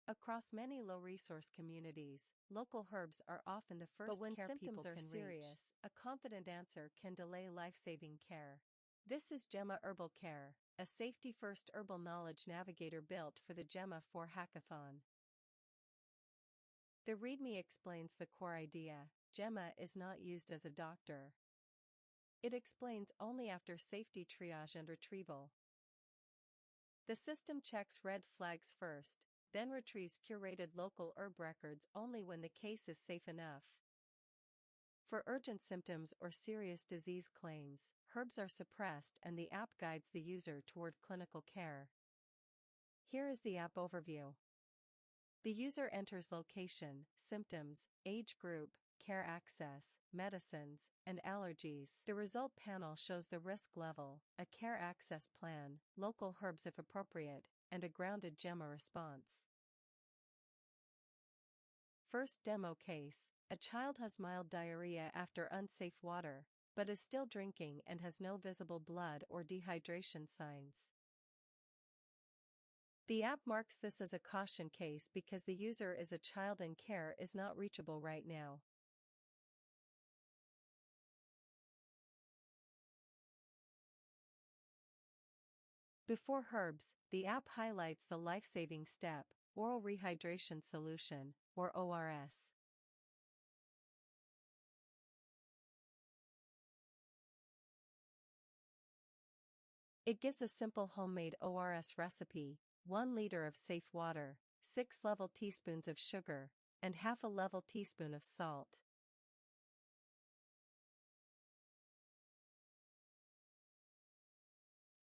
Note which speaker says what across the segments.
Speaker 1: Across many low-resource communities, local herbs are often the first care people can reach. But when symptoms are serious, a confident answer can delay life-saving care. This is Gemma HerbalCare, a safety-first herbal knowledge navigator built for the Gemma 4 Hackathon. The README explains the core idea. Gemma is not used as a doctor. It explains only after safety triage and retrieval. The system checks red flags first, then retrieves curated local herb records only when the case is safe enough. For urgent symptoms or serious disease claims, herbs are suppressed and the app guides the user toward clinical care. Here is the app overview. The user enters location, symptoms, age group, care access, medicines, and allergies. The result panel shows the risk level, a care access plan, local herbs if appropriate, and a grounded Gemma response. First demo case: a child has mild diarrhea after unsafe water, but is still drinking and has no visible blood or dehydration signs. The app marks this as a caution case because the user is a child and care is not reachable right now. Before herbs, the app highlights the life-saving step, oral rehydration solution, or ORS. It gives a simple homemade ORS recipe: 1 liter of safe water, 6 level teaspoons of sugar, and half a level teaspoon of salt.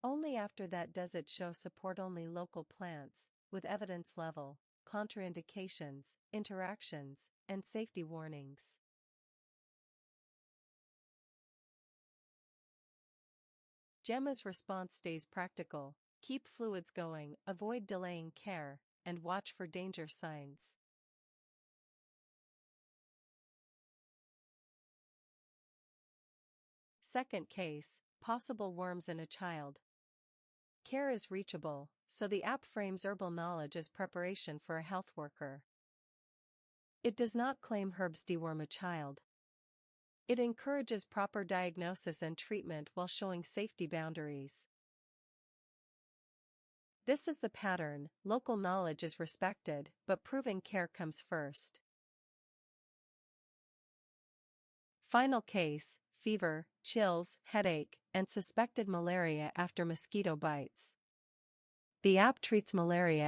Speaker 1: Only after that does it show support only local plants, with evidence level, contraindications, interactions, and safety warnings. Gemma's response stays practical: keep fluids going, avoid delaying care, and watch for danger signs. Second case: possible worms in a child. Care is reachable, so the app frames herbal knowledge as preparation for a health worker. It does not claim herbs deworm a child. It encourages proper diagnosis and treatment while showing safety boundaries. This is the pattern: local knowledge is respected, but proven care comes first. Final case: fever, chills, headache, and suspected malaria after mosquito bites. The app treats malaria